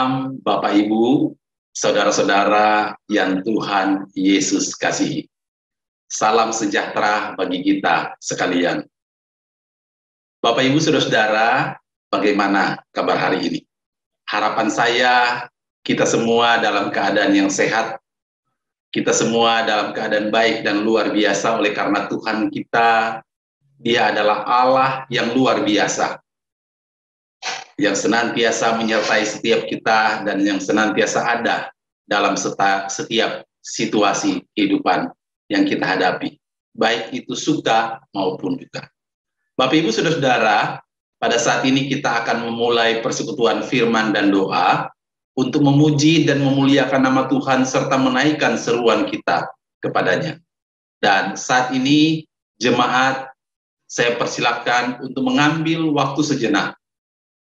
Salam Bapak Ibu, saudara-saudara yang Tuhan Yesus kasihi. Salam sejahtera bagi kita sekalian. Bapak Ibu saudara-saudara, bagaimana kabar hari ini? Harapan saya kita semua dalam keadaan yang sehat, kita semua dalam keadaan baik dan luar biasa oleh karena Tuhan kita, Dia adalah Allah yang luar biasa, yang senantiasa menyertai setiap kita dan yang senantiasa ada dalam setiap situasi kehidupan yang kita hadapi, baik itu suka maupun duka. Bapak Ibu saudara-saudara, pada saat ini kita akan memulai persekutuan firman dan doa untuk memuji dan memuliakan nama Tuhan serta menaikkan seruan kita kepadanya. Dan saat ini jemaat, saya persilakan untuk mengambil waktu sejenak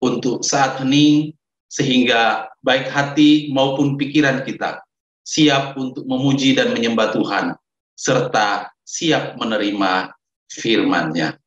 untuk saat hening, sehingga baik hati maupun pikiran kita siap untuk memuji dan menyembah Tuhan, serta siap menerima firman-Nya.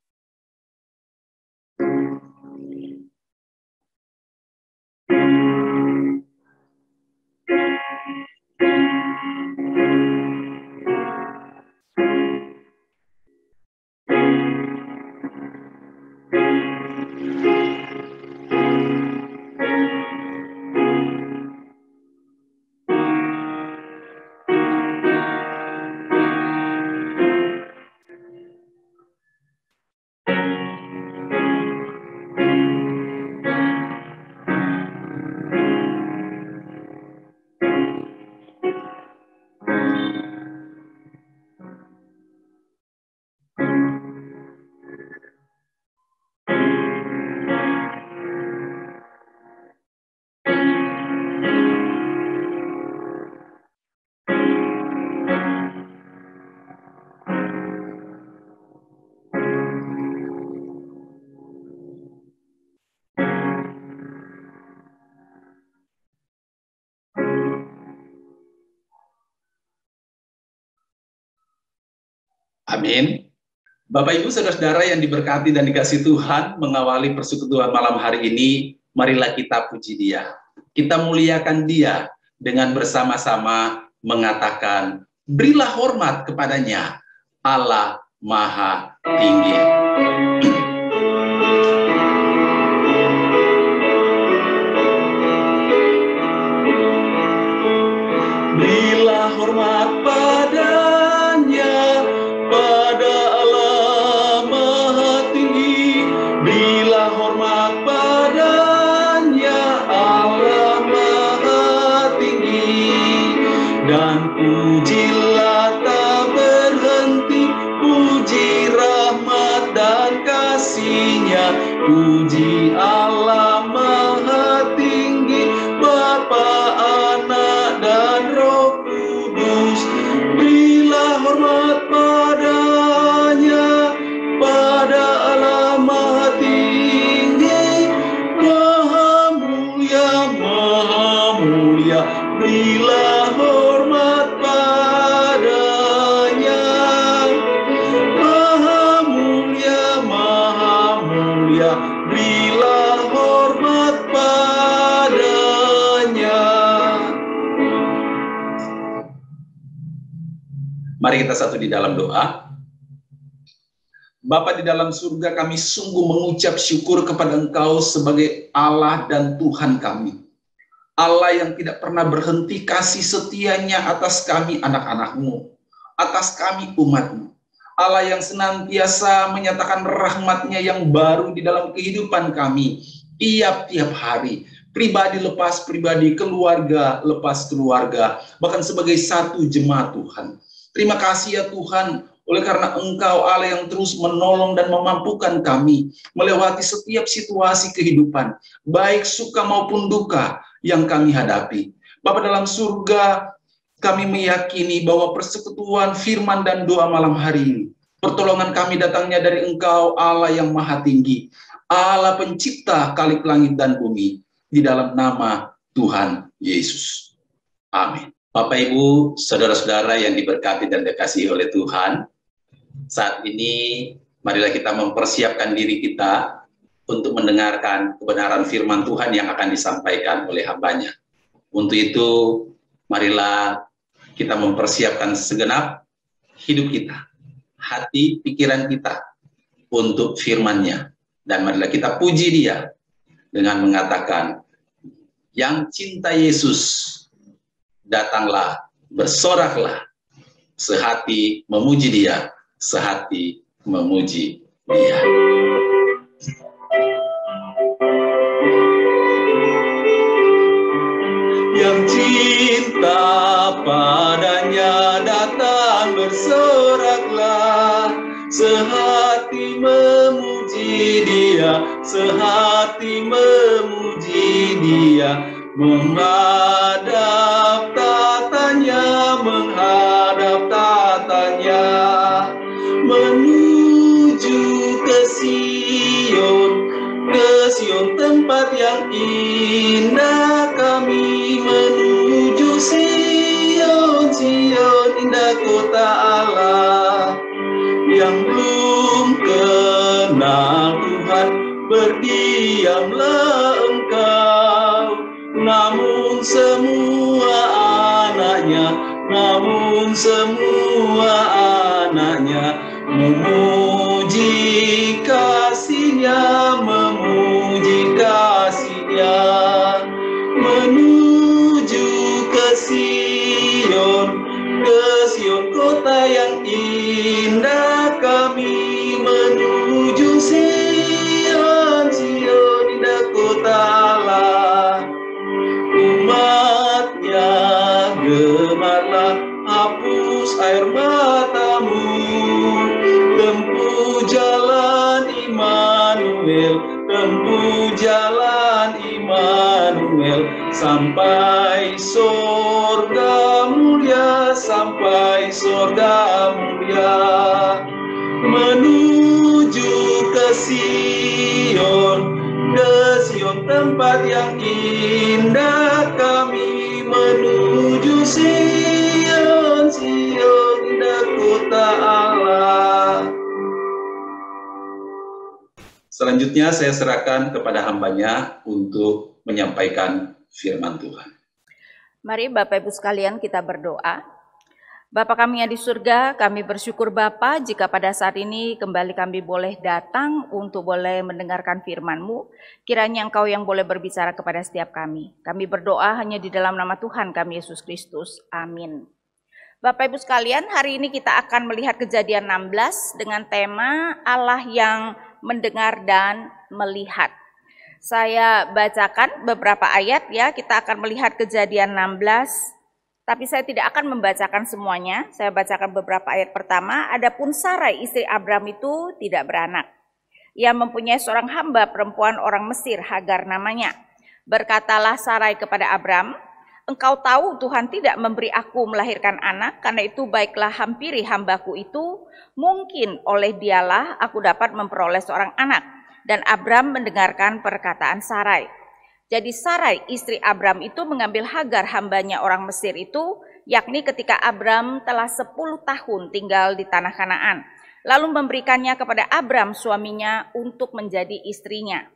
Amin. Bapak Ibu saudara-saudara yang diberkati dan dikasihi Tuhan, mengawali persekutuan malam hari ini, marilah kita puji Dia. Kita muliakan Dia dengan bersama-sama mengatakan, berilah hormat kepadanya, Allah Maha Tinggi. Berilah hormat padanya, pada Allah Maha Tinggi. Berilah hormat padanya, Allah Maha Tinggi. Dan pujilah tak berhenti, puji rahmat dan kasih-Nya. Puji Allah Maha Tinggi, Bapa, Anak, dan Roh Kudus. Berilah hormat padanya, pada Allah Maha Tinggi, Maha Mulia, Maha Mulia. Berilah hormat padanya, Maha Mulia, Maha Mulia. Berilah hormat padanya. Mari kita satu di dalam doa. Bapa di dalam surga, kami sungguh mengucap syukur kepada Engkau sebagai Allah dan Tuhan kami. Allah yang tidak pernah berhenti kasih setia-Nya atas kami anak-anak-Mu, atas kami umat-Mu. Allah yang senantiasa menyatakan rahmat-Nya yang baru di dalam kehidupan kami, tiap-tiap hari. Pribadi lepas pribadi, keluarga lepas keluarga, bahkan sebagai satu jemaat Tuhan. Terima kasih ya Tuhan, oleh karena Engkau Allah yang terus menolong dan memampukan kami melewati setiap situasi kehidupan, baik suka maupun duka yang kami hadapi. Bapa dalam surga, kami meyakini bahwa persekutuan firman dan doa malam hari ini, pertolongan kami datangnya dari Engkau Allah yang Maha Tinggi, Allah pencipta kalik langit dan bumi, di dalam nama Tuhan Yesus. Amin. Bapak Ibu, saudara-saudara yang diberkati dan dikasihi oleh Tuhan, saat ini marilah kita mempersiapkan diri kita untuk mendengarkan kebenaran firman Tuhan yang akan disampaikan oleh hamba-Nya. Untuk itu, marilah kita mempersiapkan segenap hidup kita, hati, pikiran kita untuk firman-Nya. Dan marilah kita puji Dia dengan mengatakan, yang cinta Yesus, datanglah, bersoraklah, sehati memuji Dia, sehati memuji Dia. Yang cinta padanya datang, bersoraklah, sehati memuji Dia, sehati memuji Dia, menghadap tatanya, menghadap tatanya, menuju ke Sion tempat yang indah. Kami menuju Sion, Sion indah kota Allah. Yang belum kenal Tuhan, berdiamlah engkau. Namun semua anaknya memuji kasih-Nya, memuji kasih-Nya, menuju ke Sion kota yang indah. Kami menuju Sion, Sion indah kota Allah. Umat-Nya gemarlah, hapus air matamu, tempuh jalan Immanuel, tempuh jalan Immanuel, sampai surga mulia, sampai surga mulia, menuju ke Sion tempat yang indah. Kami menuju Sion, Sion indah kota Allah. Selanjutnya saya serahkan kepada hamba-Nya untuk menyampaikan firman Tuhan. Mari Bapak Ibu sekalian kita berdoa. Bapa kami yang di surga, kami bersyukur Bapa jika pada saat ini kembali kami boleh datang untuk boleh mendengarkan firman-Mu. Kiranya Engkau yang boleh berbicara kepada setiap kami. Kami berdoa hanya di dalam nama Tuhan kami Yesus Kristus. Amin. Bapak Ibu sekalian, hari ini kita akan melihat Kejadian 16 dengan tema Allah yang mendengar dan melihat. Saya bacakan beberapa ayat ya, kita akan melihat Kejadian 16. Tapi saya tidak akan membacakan semuanya, saya bacakan beberapa ayat pertama. Adapun Sarai istri Abram itu tidak beranak. Ia mempunyai seorang hamba perempuan orang Mesir, Hagar namanya. Berkatalah Sarai kepada Abram, engkau tahu Tuhan tidak memberi aku melahirkan anak, karena itu baiklah hampiri hambaku itu, mungkin oleh dialah aku dapat memperoleh seorang anak. Dan Abram mendengarkan perkataan Sarai. Jadi Sarai istri Abram itu mengambil Hagar hambanya orang Mesir itu, yakni ketika Abram telah 10 tahun tinggal di tanah Kanaan, lalu memberikannya kepada Abram suaminya untuk menjadi istrinya.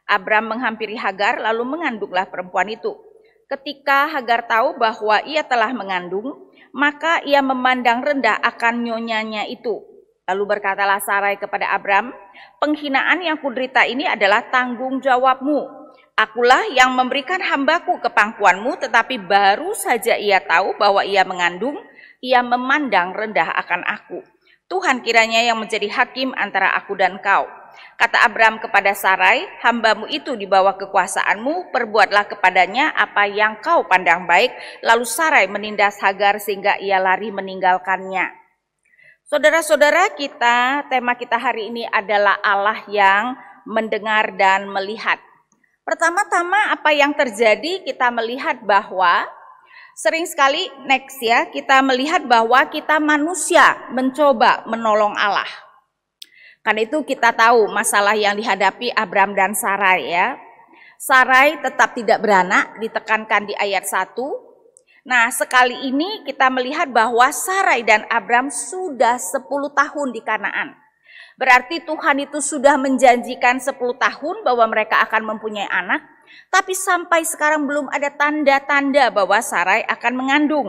Abram menghampiri Hagar lalu mengandunglah perempuan itu. Ketika Hagar tahu bahwa ia telah mengandung, maka ia memandang rendah akan nyonyanya itu. Lalu berkatalah Sarai kepada Abram, penghinaan yang kuderita ini adalah tanggung jawabmu. Akulah yang memberikan hambaku ke pangkuanmu, tetapi baru saja ia tahu bahwa ia mengandung, ia memandang rendah akan aku. Tuhan kiranya yang menjadi hakim antara aku dan kau. Kata Abram kepada Sarai, hambamu itu di bawah kekuasaanmu, perbuatlah kepadanya apa yang kau pandang baik. Lalu Sarai menindas Hagar sehingga ia lari meninggalkannya. Saudara-saudara kita, tema kita hari ini adalah Allah yang mendengar dan melihat. Pertama-tama apa yang terjadi, kita melihat bahwa sering sekali kita melihat bahwa kita manusia mencoba menolong Allah. Karena itu kita tahu masalah yang dihadapi Abram dan Sarai ya. Sarai tetap tidak beranak, ditekankan di ayat 1. Nah, sekali ini kita melihat bahwa Sarai dan Abram sudah 10 tahun di Kanaan. Berarti Tuhan itu sudah menjanjikan 10 tahun bahwa mereka akan mempunyai anak. tapi sampai sekarang belum ada tanda-tanda bahwa Sarai akan mengandung.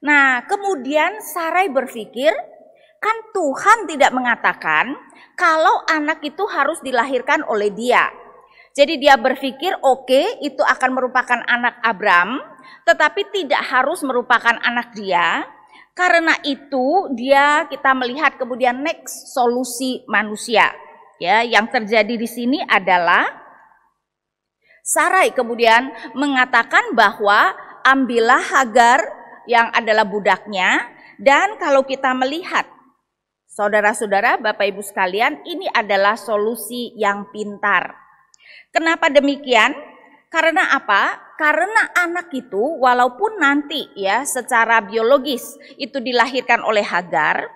Nah, kemudian Sarai berpikir, kan Tuhan tidak mengatakan kalau anak itu harus dilahirkan oleh dia. Jadi dia berpikir, oke, itu akan merupakan anak Abram, tetapi tidak harus merupakan anak dia. Karena itu kita melihat kemudian next solusi manusia. Ya, yang terjadi di sini adalah Sarai kemudian mengatakan bahwa ambillah Hagar yang adalah budaknya, dan kalau kita melihat saudara-saudara, Bapak Ibu sekalian, ini adalah solusi yang pintar. Kenapa demikian? Karena apa? Karena anak itu walaupun nanti ya secara biologis itu dilahirkan oleh Hagar,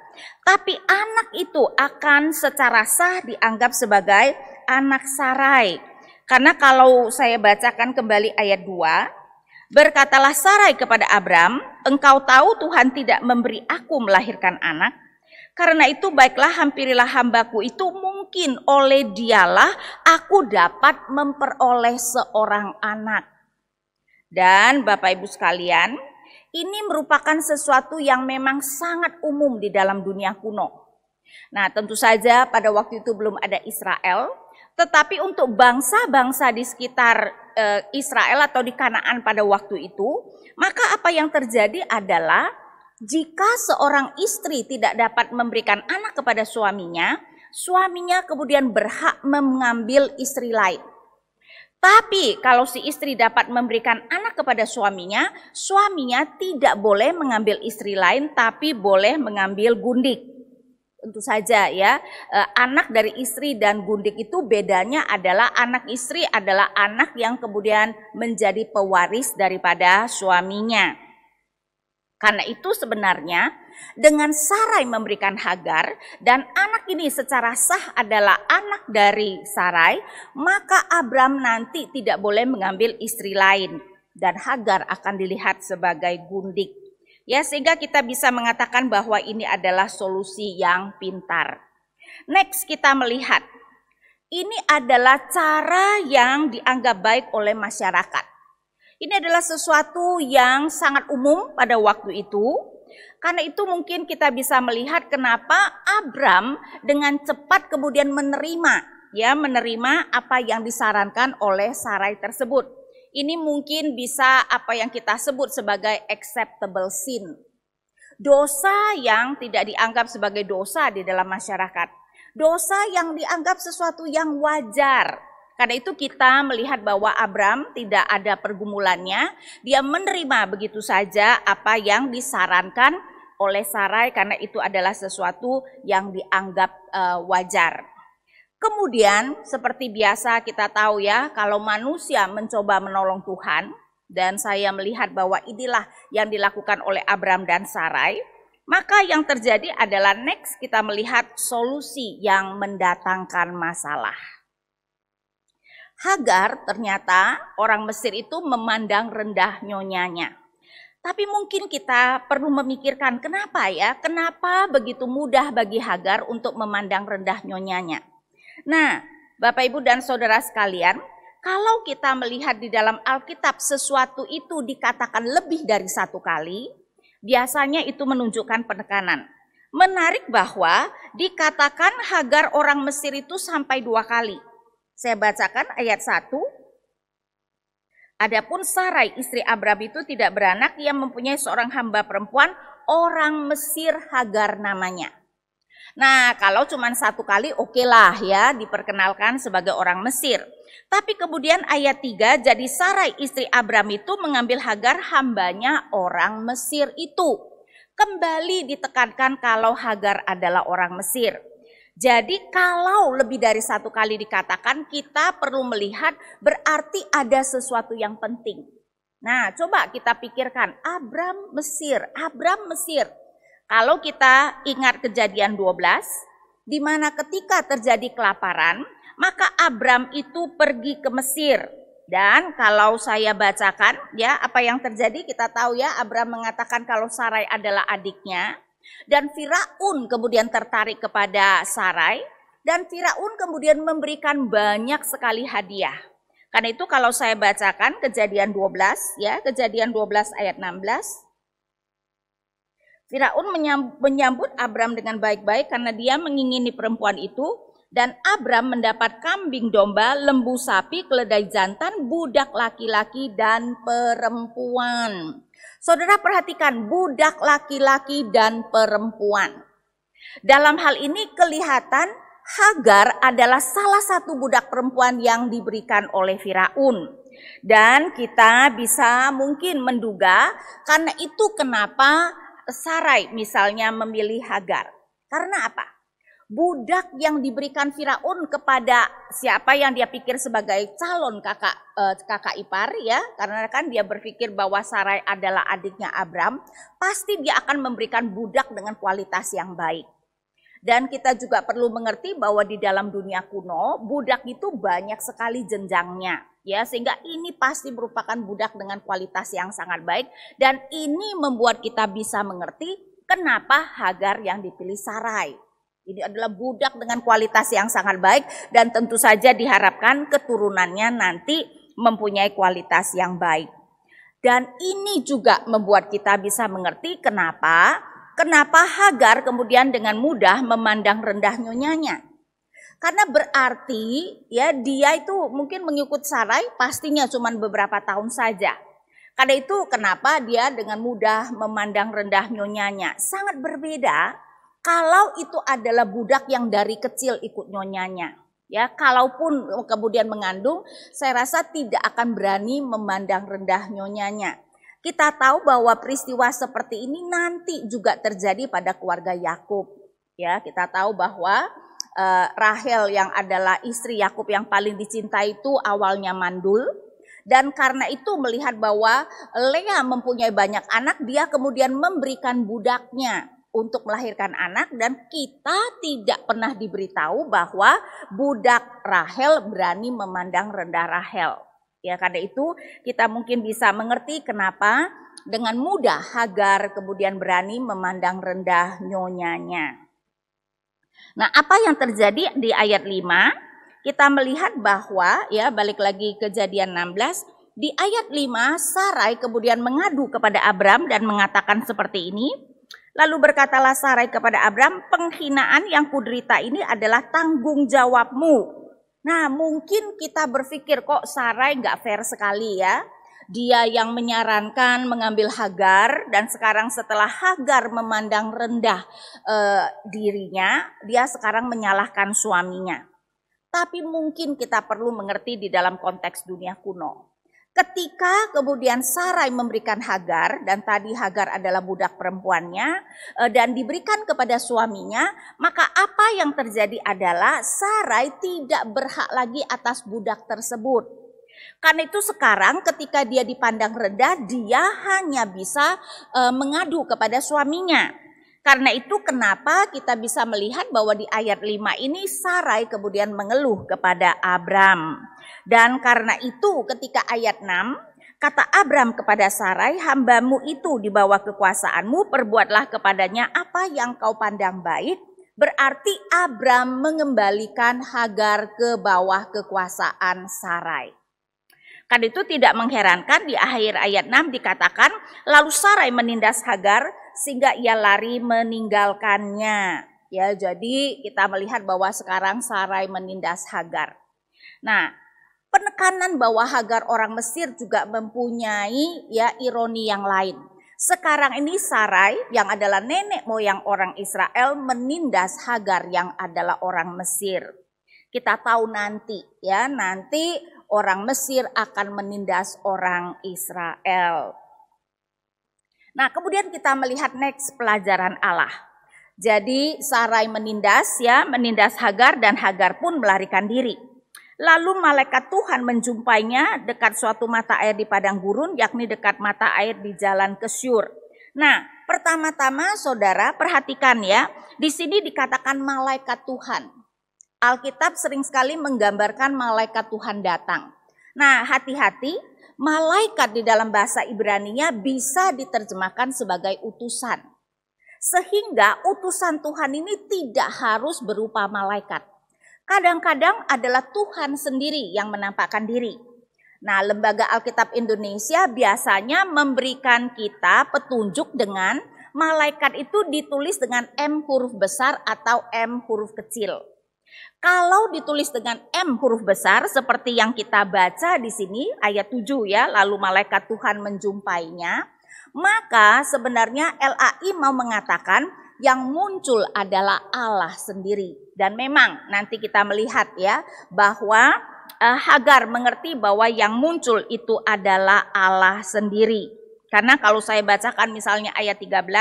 tapi anak itu akan secara sah dianggap sebagai anak Sarai. Karena kalau saya bacakan kembali ayat 2, berkatalah Sarai kepada Abram, engkau tahu Tuhan tidak memberi aku melahirkan anak, karena itu baiklah hampirilah hambaku itu, mungkin oleh dialah aku dapat memperoleh seorang anak. Dan Bapak Ibu sekalian, ini merupakan sesuatu yang memang sangat umum di dalam dunia kuno. Nah, tentu saja pada waktu itu belum ada Israel, tetapi untuk bangsa-bangsa di sekitar Israel atau di Kanaan pada waktu itu, maka apa yang terjadi adalah jika seorang istri tidak dapat memberikan anak kepada suaminya, suaminya kemudian berhak mengambil istri lain. Tapi kalau si istri dapat memberikan anak kepada suaminya, suaminya tidak boleh mengambil istri lain, tapi boleh mengambil gundik. Tentu saja ya, anak dari istri dan gundik itu bedanya adalah anak istri adalah anak yang kemudian menjadi pewaris daripada suaminya. Karena itu sebenarnya dengan Sarai memberikan Hagar dan anak ini secara sah adalah anak dari Sarai, maka Abram nanti tidak boleh mengambil istri lain dan Hagar akan dilihat sebagai gundik. Ya, sehingga kita bisa mengatakan bahwa ini adalah solusi yang pintar. Next kita melihat, ini adalah cara yang dianggap baik oleh masyarakat. Ini adalah sesuatu yang sangat umum pada waktu itu. Karena itu mungkin kita bisa melihat kenapa Abram dengan cepat kemudian menerima apa yang disarankan oleh Sarai tersebut. Ini mungkin bisa apa yang kita sebut sebagai acceptable sin. Dosa yang tidak dianggap sebagai dosa di dalam masyarakat. Dosa yang dianggap sesuatu yang wajar. Karena itu kita melihat bahwa Abram tidak ada pergumulannya, dia menerima begitu saja apa yang disarankan oleh Sarai karena itu adalah sesuatu yang dianggap wajar. Kemudian seperti biasa kita tahu ya, kalau manusia mencoba menolong Tuhan, dan saya melihat bahwa inilah yang dilakukan oleh Abram dan Sarai, maka yang terjadi adalah next kita melihat solusi yang mendatangkan masalah. Hagar ternyata orang Mesir itu memandang rendah nyonyanya. Tapi mungkin kita perlu memikirkan kenapa ya? Kenapa begitu mudah bagi Hagar untuk memandang rendah nyonyanya? Nah, Bapak Ibu dan Saudara sekalian, kalau kita melihat di dalam Alkitab sesuatu itu dikatakan lebih dari satu kali, biasanya itu menunjukkan penekanan. Menarik bahwa dikatakan Hagar orang Mesir itu sampai 2 kali. Saya bacakan ayat 1. Adapun Sarai istri Abram itu tidak beranak, ia mempunyai seorang hamba perempuan orang Mesir, Hagar namanya. Nah, kalau cuma 1 kali oke lah ya diperkenalkan sebagai orang Mesir. Tapi kemudian ayat 3, jadi Sarai istri Abram itu mengambil Hagar hambanya orang Mesir itu. Kembali ditekankan kalau Hagar adalah orang Mesir. Jadi kalau lebih dari 1 kali dikatakan, kita perlu melihat berarti ada sesuatu yang penting. Nah, coba kita pikirkan Abram Mesir. Kalau kita ingat Kejadian 12, di mana ketika terjadi kelaparan, maka Abram itu pergi ke Mesir. Dan kalau saya bacakan ya apa yang terjadi, kita tahu ya Abram mengatakan kalau Sarai adalah adiknya. Dan Firaun kemudian tertarik kepada Sarai, dan Firaun kemudian memberikan banyak sekali hadiah. Karena itu kalau saya bacakan Kejadian 12 ya, Kejadian 12 ayat 16. Firaun menyambut Abram dengan baik-baik karena dia mengingini perempuan itu, dan Abram mendapat kambing domba, lembu sapi, keledai jantan, budak laki-laki dan perempuan. Saudara perhatikan, budak laki-laki dan perempuan. Dalam hal ini kelihatan Hagar adalah salah satu budak perempuan yang diberikan oleh Firaun. Dan kita bisa mungkin menduga karena itu kenapa Sarai misalnya memilih Hagar. Karena apa? Budak yang diberikan Firaun kepada siapa yang dia pikir sebagai calon kakak ipar ya, karena kan dia berpikir bahwa Sarai adalah adiknya Abram, pasti dia akan memberikan budak dengan kualitas yang baik. Dan kita juga perlu mengerti bahwa di dalam dunia kuno budak itu banyak sekali jenjangnya ya, sehingga ini pasti merupakan budak dengan kualitas yang sangat baik, dan ini membuat kita bisa mengerti kenapa Hagar yang dipilih Sarai. Ini adalah budak dengan kualitas yang sangat baik, dan tentu saja diharapkan keturunannya nanti mempunyai kualitas yang baik. Dan ini juga membuat kita bisa mengerti kenapa Hagar kemudian dengan mudah memandang rendah nyonyanya. Karena berarti ya dia itu mungkin mengikut Sarai pastinya cuma beberapa tahun saja. Karena itu kenapa dia dengan mudah memandang rendah nyonyanya. Sangat berbeda kalau itu adalah budak yang dari kecil ikut nyonyanya. Ya, kalaupun kemudian mengandung, saya rasa tidak akan berani memandang rendah nyonyanya. Kita tahu bahwa peristiwa seperti ini nanti juga terjadi pada keluarga Yakub. Ya, kita tahu bahwa Rahel yang adalah istri Yakub yang paling dicintai itu awalnya mandul, dan karena itu melihat bahwa Lea mempunyai banyak anak, dia kemudian memberikan budaknya untuk melahirkan anak, dan kita tidak pernah diberitahu bahwa budak Rahel berani memandang rendah Rahel. Ya, karena itu kita mungkin bisa mengerti kenapa dengan mudah Hagar kemudian berani memandang rendah nyonyanya. Nah, apa yang terjadi di ayat 5? Kita melihat bahwa ya, balik lagi Kejadian 16, di ayat 5 Sarai kemudian mengadu kepada Abram dan mengatakan seperti ini. Lalu berkatalah Sarai kepada Abram, penghinaan yang kuderita ini adalah tanggung jawabmu. Nah, mungkin kita berpikir kok Sarai nggak fair sekali ya. Dia yang menyarankan mengambil Hagar, dan sekarang setelah Hagar memandang rendah dirinya, dia sekarang menyalahkan suaminya. Tapi mungkin kita perlu mengerti di dalam konteks dunia kuno. Ketika kemudian Sarai memberikan Hagar, dan tadi Hagar adalah budak perempuannya, dan diberikan kepada suaminya, maka apa yang terjadi adalah Sarai tidak berhak lagi atas budak tersebut. Karena itu sekarang ketika dia dipandang rendah, dia hanya bisa mengadu kepada suaminya. Karena itu kenapa kita bisa melihat bahwa di ayat 5 ini Sarai kemudian mengeluh kepada Abram. Dan karena itu ketika ayat 6, kata Abram kepada Sarai, hambamu itu di bawah kekuasaanmu, perbuatlah kepadanya apa yang kau pandang baik. Berarti Abram mengembalikan Hagar ke bawah kekuasaan Sarai. Karena itu tidak mengherankan di akhir ayat 6 dikatakan, lalu Sarai menindas Hagar sehingga ia lari meninggalkannya. Ya, jadi kita melihat bahwa sekarang Sarai menindas Hagar. Nah, penekanan bahwa Hagar orang Mesir juga mempunyai ya ironi yang lain. Sekarang ini Sarai yang adalah nenek moyang orang Israel menindas Hagar yang adalah orang Mesir. Kita tahu nanti ya, nanti orang Mesir akan menindas orang Israel. Nah, kemudian kita melihat next pelajaran Allah. Jadi Sarai menindas Hagar, dan Hagar pun melarikan diri. Lalu malaikat Tuhan menjumpainya dekat suatu mata air di padang gurun, yakni dekat mata air di jalan ke Syur. Nah, pertama-tama saudara perhatikan ya, di sini dikatakan malaikat Tuhan. Alkitab sering sekali menggambarkan malaikat Tuhan datang. Nah, hati-hati, malaikat di dalam bahasa Ibrani-nya bisa diterjemahkan sebagai utusan. Sehingga utusan Tuhan ini tidak harus berupa malaikat. Kadang-kadang adalah Tuhan sendiri yang menampakkan diri. Nah, Lembaga Alkitab Indonesia biasanya memberikan kita petunjuk dengan malaikat itu ditulis dengan M huruf besar atau M huruf kecil. Kalau ditulis dengan M huruf besar seperti yang kita baca di sini ayat 7 ya, lalu malaikat Tuhan menjumpainya, maka sebenarnya LAI mau mengatakan yang muncul adalah Allah sendiri. Dan memang nanti kita melihat ya bahwa Hagar mengerti bahwa yang muncul itu adalah Allah sendiri. Karena kalau saya bacakan misalnya ayat 13,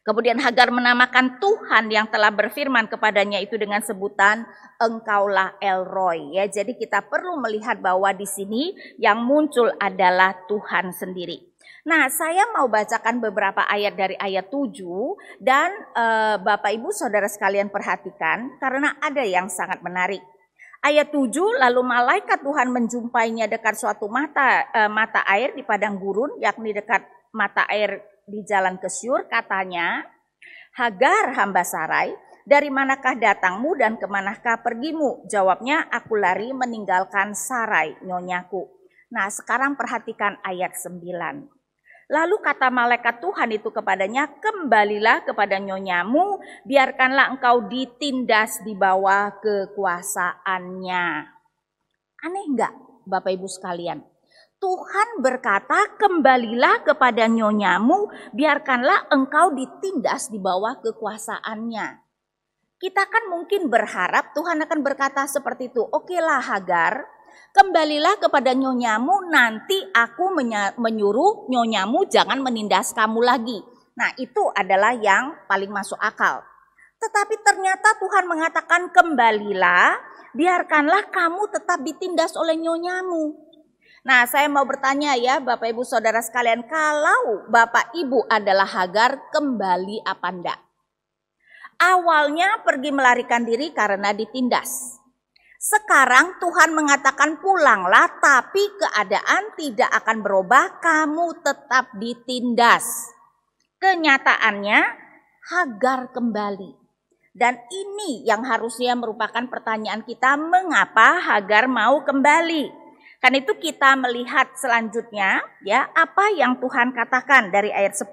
kemudian Hagar menamakan Tuhan yang telah berfirman kepadanya itu dengan sebutan Engkaulah El Roy. Ya, jadi kita perlu melihat bahwa di sini yang muncul adalah Tuhan sendiri. Nah, saya mau bacakan beberapa ayat dari ayat 7 dan Bapak Ibu Saudara sekalian perhatikan karena ada yang sangat menarik. Ayat 7, lalu malaikat Tuhan menjumpainya dekat suatu mata air di padang gurun, yakni dekat mata air di jalan ke Syur, katanya, Hagar hamba Sarai, dari manakah datangmu dan kemanakah pergimu? Jawabnya, aku lari meninggalkan Sarai, nyonyaku. Nah, sekarang perhatikan ayat 9. Lalu kata malaikat Tuhan itu kepadanya, kembalilah kepada nyonyamu, biarkanlah engkau ditindas di bawah kekuasaannya. Aneh enggak Bapak Ibu sekalian? Tuhan berkata, kembalilah kepada nyonyamu, biarkanlah engkau ditindas di bawah kekuasaannya. Kita kan mungkin berharap Tuhan akan berkata seperti itu, okelah Hagar, kembalilah kepada nyonyamu, nanti aku menyuruh nyonyamu jangan menindas kamu lagi. Nah, itu adalah yang paling masuk akal. Tetapi ternyata Tuhan mengatakan kembalilah, biarkanlah kamu tetap ditindas oleh nyonyamu. Nah, saya mau bertanya ya Bapak Ibu Saudara sekalian, kalau Bapak Ibu adalah Hagar, kembali apa enggak? Awalnya pergi melarikan diri karena ditindas. Sekarang Tuhan mengatakan pulanglah, tapi keadaan tidak akan berubah, kamu tetap ditindas. Kenyataannya Hagar kembali. Dan ini yang harusnya merupakan pertanyaan kita, mengapa Hagar mau kembali? Karena itu kita melihat selanjutnya ya apa yang Tuhan katakan dari ayat 10.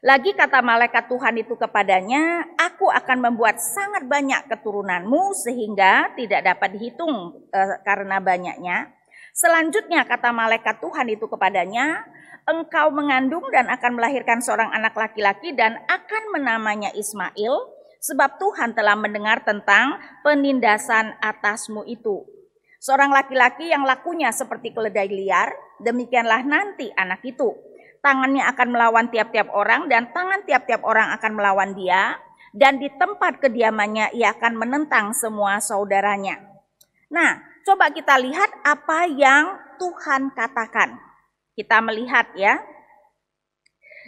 Lagi kata malaikat Tuhan itu kepadanya, aku akan membuat sangat banyak keturunanmu sehingga tidak dapat dihitung karena banyaknya. Selanjutnya kata malaikat Tuhan itu kepadanya, engkau mengandung dan akan melahirkan seorang anak laki-laki dan akan menamanya Ismail, sebab Tuhan telah mendengar tentang penindasan atasmu itu. Seorang laki-laki yang lakunya seperti keledai liar, demikianlah nanti anak itu. Tangannya akan melawan tiap-tiap orang dan tangan tiap-tiap orang akan melawan dia. Dan di tempat kediamannya ia akan menentang semua saudaranya. Nah, coba kita lihat apa yang Tuhan katakan. Kita melihat ya.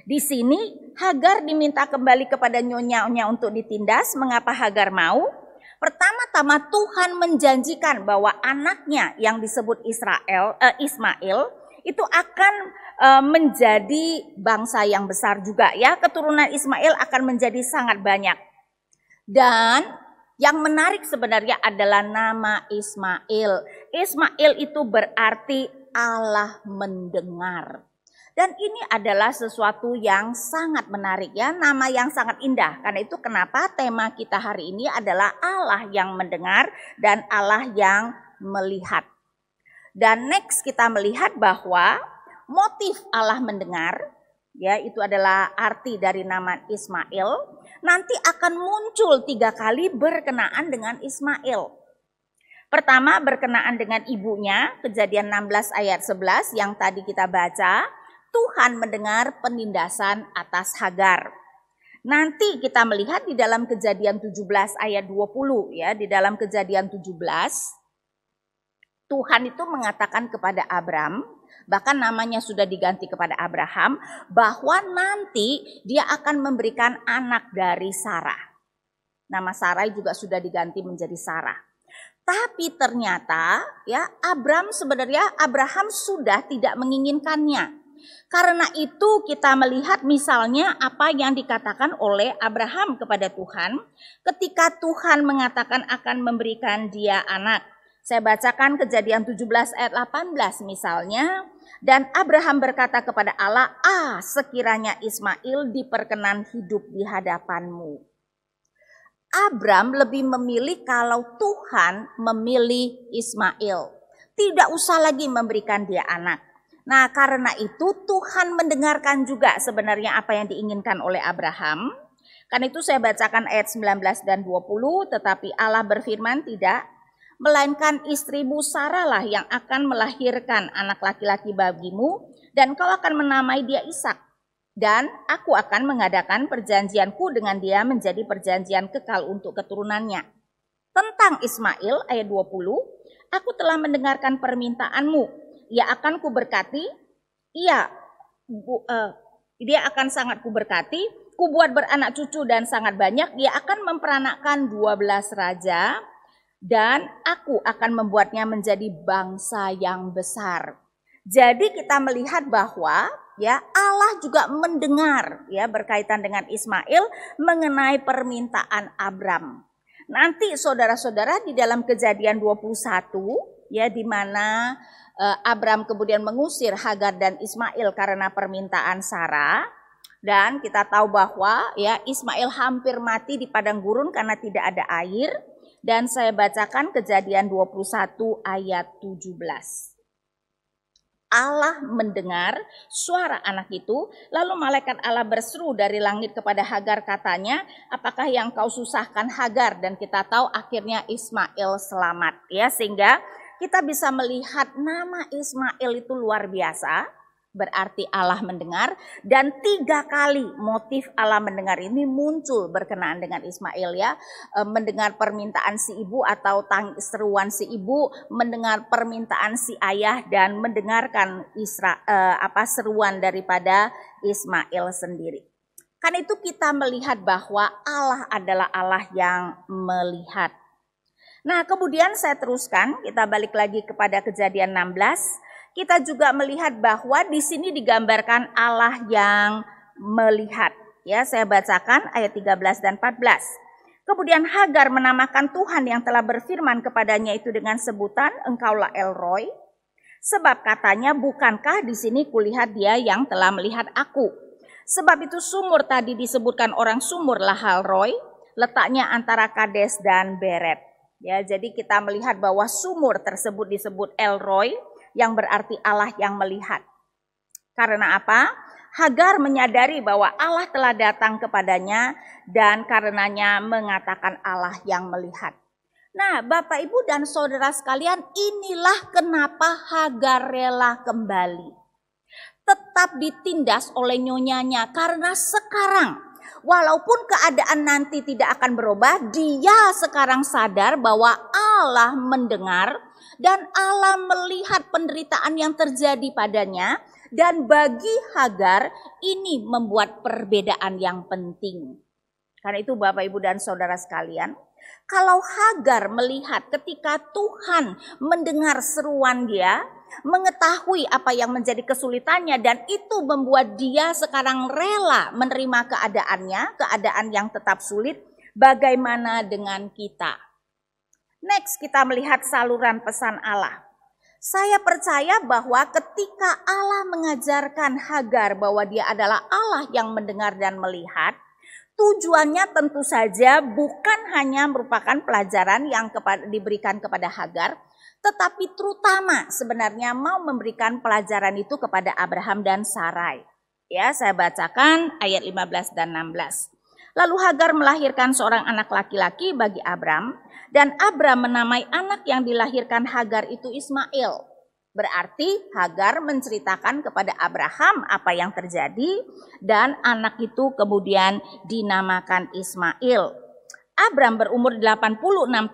Di sini Hagar diminta kembali kepada nyonyanya untuk ditindas. Mengapa Hagar mau? Pertama-tama Tuhan menjanjikan bahwa anaknya yang disebut Ismail itu akan menjadi bangsa yang besar juga ya. Keturunan Ismail akan menjadi sangat banyak. Dan yang menarik sebenarnya adalah nama Ismail. Ismail itu berarti Allah mendengar. Dan ini adalah sesuatu yang sangat menarik ya, nama yang sangat indah. Karena itu kenapa tema kita hari ini adalah Allah yang mendengar dan Allah yang melihat. Dan next kita melihat bahwa motif Allah mendengar, ya itu adalah arti dari nama Ismail, nanti akan muncul 3 kali berkenaan dengan Ismail. Pertama berkenaan dengan ibunya, Kejadian 16 ayat 11 yang tadi kita baca, Tuhan mendengar penindasan atas Hagar. Nanti kita melihat di dalam Kejadian 17 ayat 20 ya, di dalam Kejadian 17 Tuhan itu mengatakan kepada Abram, bahkan namanya sudah diganti kepada Abraham, bahwa nanti dia akan memberikan anak dari Sarah. Nama Sarai juga sudah diganti menjadi Sarah. Tapi ternyata ya Abraham sudah tidak menginginkannya. Karena itu kita melihat misalnya apa yang dikatakan oleh Abraham kepada Tuhan ketika Tuhan mengatakan akan memberikan dia anak. Saya bacakan Kejadian 17 ayat 18 misalnya. Dan Abraham berkata kepada Allah, sekiranya Ismail diperkenan hidup di hadapanmu. Abram lebih memilih kalau Tuhan memilih Ismail. Tidak usah lagi memberikan dia anak. Nah, karena itu Tuhan mendengarkan juga sebenarnya apa yang diinginkan oleh Abraham. Karena itu saya bacakan ayat 19 dan 20, tetapi Allah berfirman tidak, melainkan istrimu Sarah lah yang akan melahirkan anak laki-laki bagimu, dan kau akan menamai dia Ishak. Dan aku akan mengadakan perjanjianku dengan dia menjadi perjanjian kekal untuk keturunannya. Tentang Ismail, ayat 20, aku telah mendengarkan permintaanmu. Ia akan kuberkati, dia akan sangat kuberkati, kubuat beranak cucu dan sangat banyak, dia akan memperanakkan 12 raja, dan aku akan membuatnya menjadi bangsa yang besar. Jadi kita melihat bahwa ya Allah juga mendengar ya berkaitan dengan Ismail mengenai permintaan Abram. Nanti saudara-saudara di dalam Kejadian 21 ya di mana Abram kemudian mengusir Hagar dan Ismail karena permintaan Sarah, dan kita tahu bahwa ya Ismail hampir mati di padang gurun karena tidak ada air. Dan saya bacakan Kejadian 21 ayat 17. Allah mendengar suara anak itu, lalu malaikat Allah berseru dari langit kepada Hagar katanya, apakah yang kau susahkan Hagar? Dan kita tahu akhirnya Ismail selamat ya, sehingga kita bisa melihat nama Ismail itu luar biasa. Berarti Allah mendengar, dan 3 kali motif Allah mendengar ini muncul berkenaan dengan Ismail ya. Mendengar permintaan si ibu atau seruan si ibu, mendengar permintaan si ayah, dan mendengarkan seruan daripada Ismail sendiri. Karena itu kita melihat bahwa Allah adalah Allah yang melihat. Nah, kemudian saya teruskan, kita balik lagi kepada Kejadian 16. Kita juga melihat bahwa di sini digambarkan Allah yang melihat. Ya, saya bacakan ayat 13 dan 14. Kemudian Hagar menamakan Tuhan yang telah berfirman kepadanya itu dengan sebutan Engkaulah El Roi. Sebab katanya, bukankah di sini kulihat dia yang telah melihat aku. Sebab itu sumur tadi disebutkan orang sumur Lahal Roi, letaknya antara Kades dan Beret. Ya, jadi kita melihat bahwa sumur tersebut disebut El Roi, yang berarti Allah yang melihat. Karena apa? Hagar menyadari bahwa Allah telah datang kepadanya dan karenanya mengatakan Allah yang melihat. Nah, Bapak, Ibu, dan saudara sekalian, inilah kenapa Hagar rela kembali. Tetap ditindas oleh nyonyanya karena sekarang, walaupun keadaan nanti tidak akan berubah, dia sekarang sadar bahwa Allah mendengar dan Allah melihat penderitaan yang terjadi padanya, dan bagi Hagar ini membuat perbedaan yang penting. Karena itu Bapak, Ibu, dan saudara sekalian, kalau Hagar melihat ketika Tuhan mendengar seruan dia, mengetahui apa yang menjadi kesulitannya, dan itu membuat dia sekarang rela menerima keadaan yang tetap sulit, bagaimana dengan kita? Next, kita melihat saluran pesan Allah. Saya percaya bahwa ketika Allah mengajarkan Hagar bahwa dia adalah Allah yang mendengar dan melihat, tujuannya tentu saja bukan hanya merupakan pelajaran yang diberikan kepada Hagar, tetapi terutama sebenarnya mau memberikan pelajaran itu kepada Abraham dan Sarai. Ya, saya bacakan ayat 15 dan 16. Lalu Hagar melahirkan seorang anak laki-laki bagi Abram, dan Abram menamai anak yang dilahirkan Hagar itu Ismail. Berarti Hagar menceritakan kepada Abraham apa yang terjadi, dan anak itu kemudian dinamakan Ismail. Abram berumur 86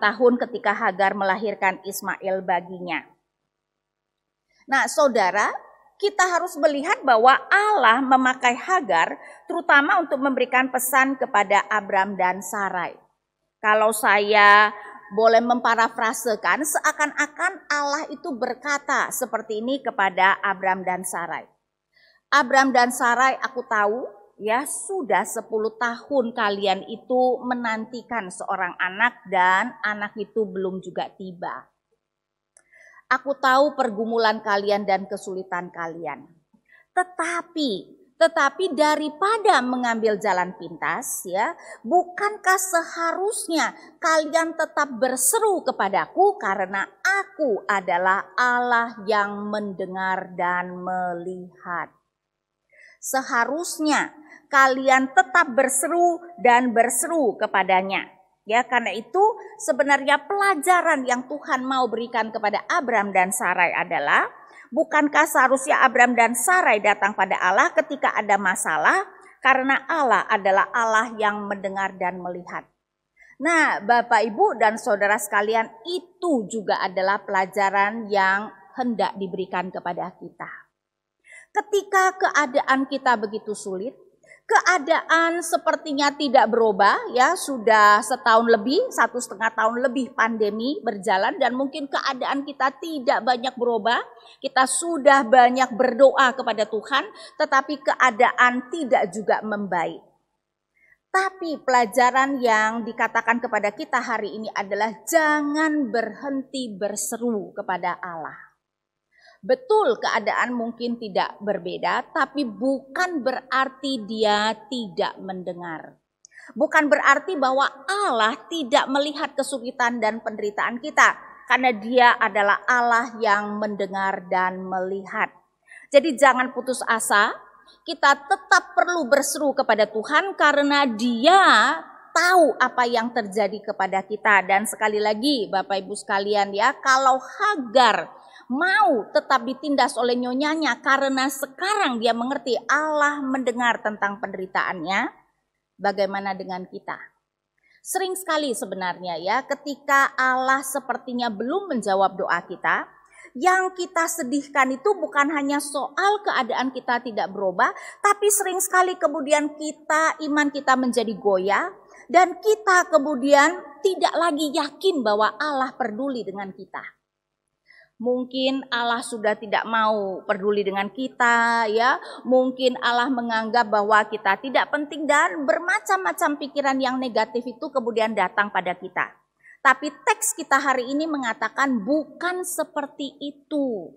tahun ketika Hagar melahirkan Ismail baginya. Nah, saudara, kita harus melihat bahwa Allah memakai Hagar terutama untuk memberikan pesan kepada Abram dan Sarai. Kalau saya boleh memparafrasekan, seakan-akan Allah itu berkata seperti ini kepada Abram dan Sarai. Abram dan Sarai, aku tahu ya sudah 10 tahun kalian itu menantikan seorang anak dan anak itu belum juga tiba. Aku tahu pergumulan kalian dan kesulitan kalian. Tetapi daripada mengambil jalan pintas, ya, bukankah seharusnya kalian tetap berseru kepadaku karena aku adalah Allah yang mendengar dan melihat. Seharusnya kalian tetap berseru dan berseru kepadanya. Ya, karena itu sebenarnya pelajaran yang Tuhan mau berikan kepada Abram dan Sarai adalah, bukankah seharusnya Abram dan Sarai datang pada Allah ketika ada masalah, karena Allah adalah Allah yang mendengar dan melihat. Nah, Bapak, Ibu, dan saudara sekalian, itu juga adalah pelajaran yang hendak diberikan kepada kita. Ketika keadaan kita begitu sulit, keadaan sepertinya tidak berubah, ya, sudah 1,5 tahun lebih pandemi berjalan dan mungkin keadaan kita tidak banyak berubah. Kita sudah banyak berdoa kepada Tuhan, tetapi keadaan tidak juga membaik. Tapi pelajaran yang dikatakan kepada kita hari ini adalah jangan berhenti berseru kepada Allah. Betul, keadaan mungkin tidak berbeda, tapi bukan berarti Dia tidak mendengar. Bukan berarti bahwa Allah tidak melihat kesulitan dan penderitaan kita, karena Dia adalah Allah yang mendengar dan melihat. Jadi jangan putus asa, kita tetap perlu berseru kepada Tuhan karena Dia tahu apa yang terjadi kepada kita. Dan sekali lagi Bapak Ibu sekalian, ya, kalau Hagar mau tetap ditindas oleh nyonyanya karena sekarang dia mengerti Allah mendengar tentang penderitaannya, bagaimana dengan kita? Sering sekali sebenarnya, ya, ketika Allah sepertinya belum menjawab doa kita, yang kita sedihkan itu bukan hanya soal keadaan kita tidak berubah, tapi sering sekali kemudian iman kita menjadi goyah, dan kita kemudian tidak lagi yakin bahwa Allah peduli dengan kita. Mungkin Allah sudah tidak mau peduli dengan kita, ya. Mungkin Allah menganggap bahwa kita tidak penting dan bermacam-macam pikiran yang negatif itu kemudian datang pada kita. Tapi teks kita hari ini mengatakan bukan seperti itu.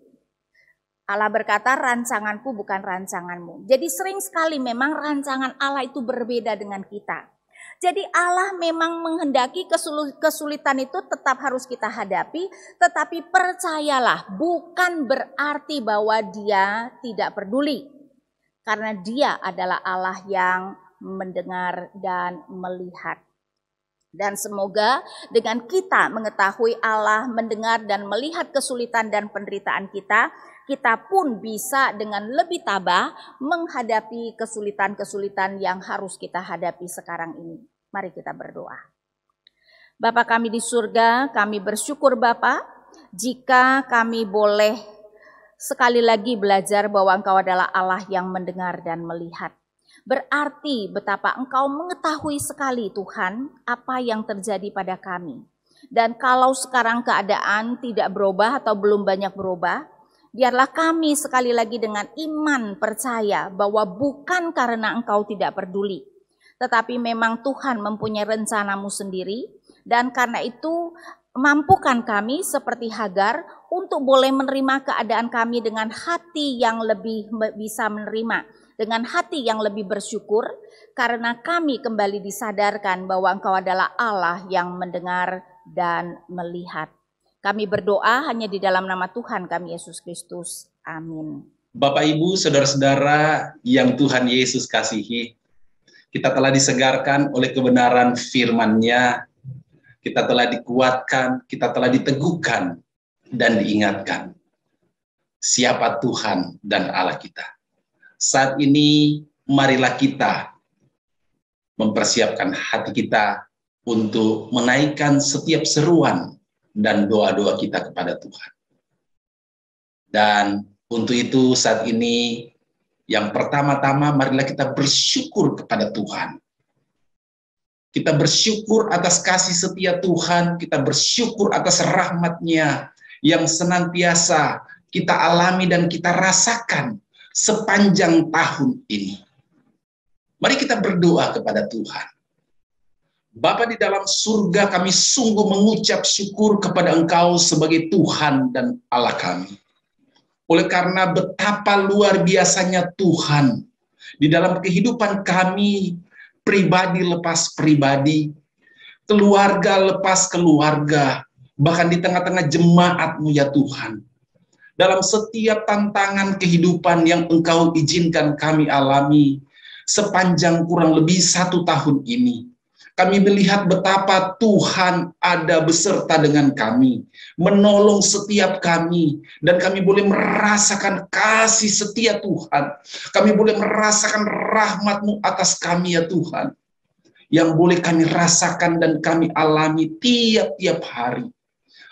Allah berkata, rancanganku bukan rancanganmu. Jadi sering sekali memang rancangan Allah itu berbeda dengan kita. Jadi Allah memang menghendaki kesulitan itu tetap harus kita hadapi, tetapi percayalah bukan berarti bahwa Dia tidak peduli. Karena Dia adalah Allah yang mendengar dan melihat. Dan semoga dengan kita mengetahui Allah mendengar dan melihat kesulitan dan penderitaan kita, kita pun bisa dengan lebih tabah menghadapi kesulitan-kesulitan yang harus kita hadapi sekarang ini. Mari kita berdoa. Bapa kami di surga, kami bersyukur Bapa jika kami boleh sekali lagi belajar bahwa Engkau adalah Allah yang mendengar dan melihat. Berarti betapa Engkau mengetahui sekali Tuhan apa yang terjadi pada kami. Dan kalau sekarang keadaan tidak berubah atau belum banyak berubah, biarlah kami sekali lagi dengan iman percaya bahwa bukan karena Engkau tidak peduli, tetapi memang Tuhan mempunyai rencana-Mu sendiri. Dan karena itu mampukan kami seperti Hagar untuk boleh menerima keadaan kami dengan hati yang lebih bisa menerima, dengan hati yang lebih bersyukur, karena kami kembali disadarkan bahwa Engkau adalah Allah yang mendengar dan melihat. Kami berdoa hanya di dalam nama Tuhan kami Yesus Kristus. Amin. Bapak, Ibu, saudara-saudara yang Tuhan Yesus kasihi, kita telah disegarkan oleh kebenaran firman-Nya, kita telah dikuatkan, kita telah diteguhkan dan diingatkan siapa Tuhan dan Allah kita. Saat ini marilah kita mempersiapkan hati kita untuk menaikkan setiap seruan dan doa-doa kita kepada Tuhan. Dan untuk itu saat ini yang pertama-tama marilah kita bersyukur kepada Tuhan. Kita bersyukur atas kasih setia Tuhan, kita bersyukur atas rahmat-Nya yang senantiasa kita alami dan kita rasakan sepanjang tahun ini. Mari kita berdoa kepada Tuhan. Bapa di dalam surga, kami sungguh mengucap syukur kepada Engkau sebagai Tuhan dan Allah kami. Oleh karena betapa luar biasanya Tuhan di dalam kehidupan kami, pribadi lepas pribadi, keluarga lepas keluarga, bahkan di tengah-tengah jemaat-Mu ya Tuhan. Dalam setiap tantangan kehidupan yang Engkau izinkan kami alami sepanjang kurang lebih 1 tahun ini, kami melihat betapa Tuhan ada beserta dengan kami, menolong setiap kami, dan kami boleh merasakan kasih setia Tuhan. Kami boleh merasakan rahmat-Mu atas kami ya Tuhan, yang boleh kami rasakan dan kami alami tiap-tiap hari.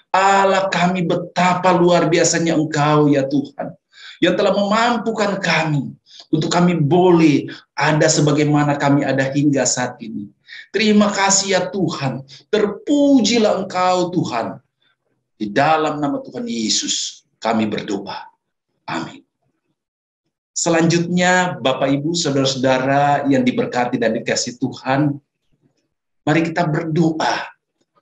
Allah kami, betapa luar biasanya Engkau ya Tuhan, yang telah memampukan kami untuk kami boleh ada sebagaimana kami ada hingga saat ini. Terima kasih ya Tuhan, terpujilah Engkau Tuhan. Di dalam nama Tuhan Yesus kami berdoa. Amin. Selanjutnya, Bapak Ibu, saudara-saudara yang diberkati dan dikasihi Tuhan, mari kita berdoa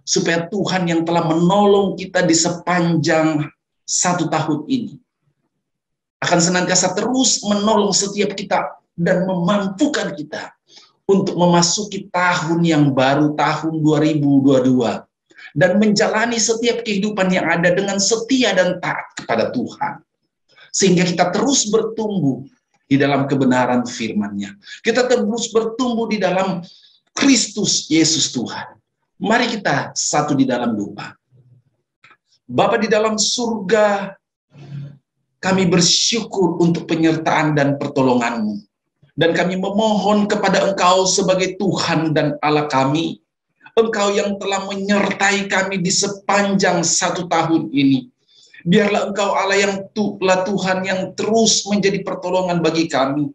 supaya Tuhan yang telah menolong kita di sepanjang 1 tahun ini akan senantiasa terus menolong setiap kita dan memampukan kita untuk memasuki tahun yang baru, tahun 2022, dan menjalani setiap kehidupan yang ada dengan setia dan taat kepada Tuhan, sehingga kita terus bertumbuh di dalam kebenaran firman-Nya. Kita terus bertumbuh di dalam Kristus Yesus Tuhan. Mari kita satu di dalam doa. Bapa di dalam surga, kami bersyukur untuk penyertaan dan pertolongan-Mu. Dan kami memohon kepada Engkau sebagai Tuhan dan Allah kami, Engkau yang telah menyertai kami di sepanjang 1 tahun ini. Biarlah Engkau Allah yang Tuhan yang terus menjadi pertolongan bagi kami.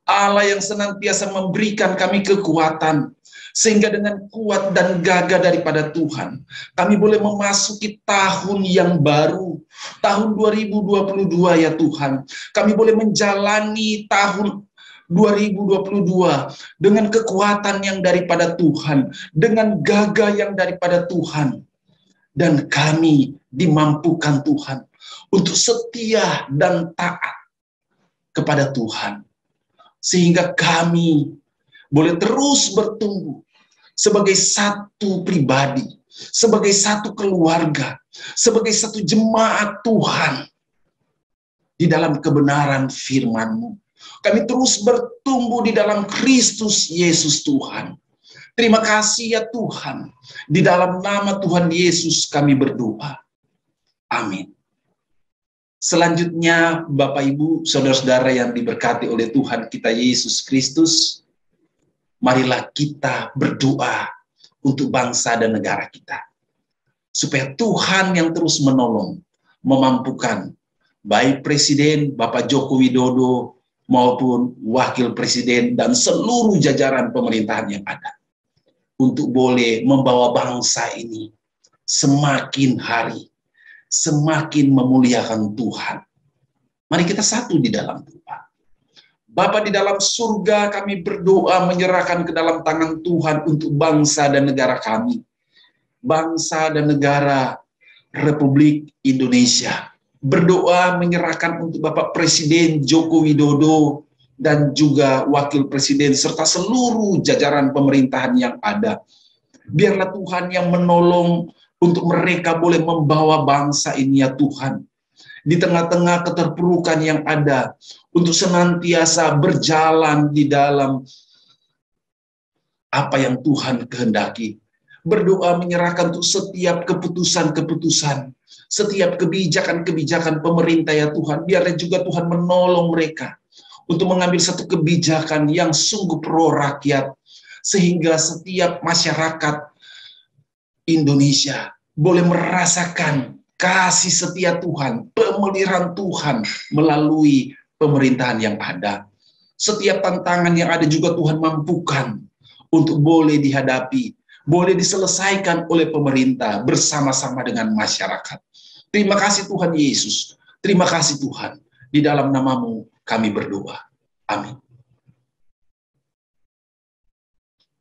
Allah yang senantiasa memberikan kami kekuatan, sehingga dengan kuat dan gagah daripada Tuhan, kami boleh memasuki tahun yang baru, tahun 2022 ya Tuhan. Kami boleh menjalani tahun 2022 dengan kekuatan yang daripada Tuhan, dengan gagah yang daripada Tuhan, dan kami dimampukan Tuhan untuk setia dan taat kepada Tuhan, sehingga kami boleh terus bertumbuh sebagai satu pribadi, sebagai satu keluarga, sebagai satu jemaat Tuhan di dalam kebenaran firman-Mu. Kami terus bertumbuh di dalam Kristus Yesus Tuhan. Terima kasih ya Tuhan. Di dalam nama Tuhan Yesus kami berdoa. Amin. Selanjutnya, Bapak Ibu, saudara-saudara yang diberkati oleh Tuhan kita Yesus Kristus, marilah kita berdoa untuk bangsa dan negara kita. Supaya Tuhan yang terus menolong, memampukan, baik Presiden Bapak Joko Widodo, maupun Wakil Presiden dan seluruh jajaran pemerintahan yang ada, untuk boleh membawa bangsa ini semakin hari, semakin memuliakan Tuhan. Mari kita satu di dalam doa. Bapa di dalam surga, kami berdoa menyerahkan ke dalam tangan Tuhan untuk bangsa dan negara kami. Bangsa dan negara Republik Indonesia. Berdoa menyerahkan untuk Bapak Presiden Joko Widodo dan juga Wakil Presiden serta seluruh jajaran pemerintahan yang ada. Biarlah Tuhan yang menolong untuk mereka boleh membawa bangsa ini ya Tuhan, di tengah-tengah keterpurukan yang ada, untuk senantiasa berjalan di dalam apa yang Tuhan kehendaki. Berdoa menyerahkan untuk setiap keputusan-keputusan, setiap kebijakan-kebijakan pemerintah ya Tuhan. Biarlah juga Tuhan menolong mereka untuk mengambil satu kebijakan yang sungguh pro rakyat, sehingga setiap masyarakat Indonesia boleh merasakan kasih setia Tuhan, pemeliharaan Tuhan melalui pemerintahan yang ada. Setiap tantangan yang ada juga Tuhan mampukan untuk boleh dihadapi, boleh diselesaikan oleh pemerintah bersama-sama dengan masyarakat. Terima kasih Tuhan Yesus. Terima kasih Tuhan. Di dalam nama-Mu kami berdoa. Amin.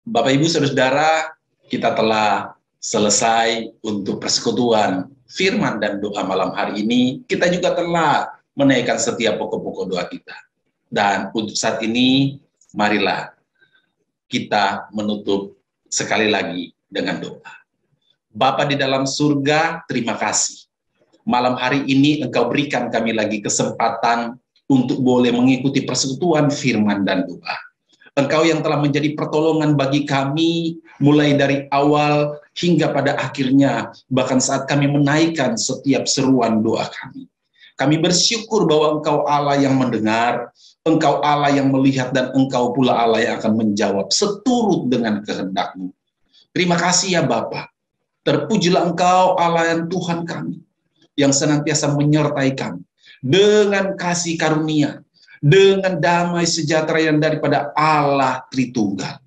Bapak Ibu saudara-saudara kita telah selesai untuk persekutuan firman dan doa malam hari ini. Kita juga telah menaikkan setiap pokok-pokok doa kita. Dan untuk saat ini, marilah kita menutup sekali lagi dengan doa. Bapa di dalam surga, terima kasih. Malam hari ini Engkau berikan kami lagi kesempatan untuk boleh mengikuti persekutuan firman dan doa. Engkau yang telah menjadi pertolongan bagi kami, mulai dari awal hingga pada akhirnya, bahkan saat kami menaikkan setiap seruan doa kami. Kami bersyukur bahwa Engkau Allah yang mendengar, Engkau Allah yang melihat, dan Engkau pula Allah yang akan menjawab seturut dengan kehendak-Mu. Terima kasih ya Bapa. Terpujilah Engkau Allah yang Tuhan kami, yang senantiasa menyertai kami dengan kasih karunia, dengan damai sejahtera yang daripada Allah Tritunggal,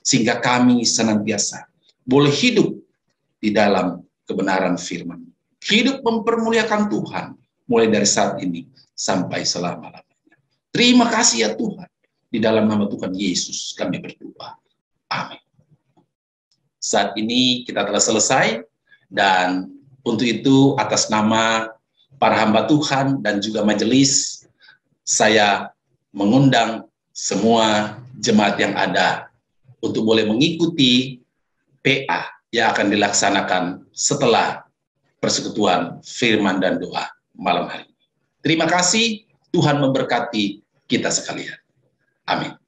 sehingga kami senantiasa boleh hidup di dalam kebenaran firman. Hidup mempermuliakan Tuhan, mulai dari saat ini sampai selama-lamanya. Terima kasih ya Tuhan. Di dalam nama Tuhan Yesus kami berdoa. Amin. Saat ini kita telah selesai, dan untuk itu atas nama para hamba Tuhan dan juga majelis, saya mengundang semua jemaat yang ada untuk boleh mengikuti PA yang akan dilaksanakan setelah persekutuan firman dan doa malam hari ini. Terima kasih, Tuhan memberkati kita sekalian. Amin.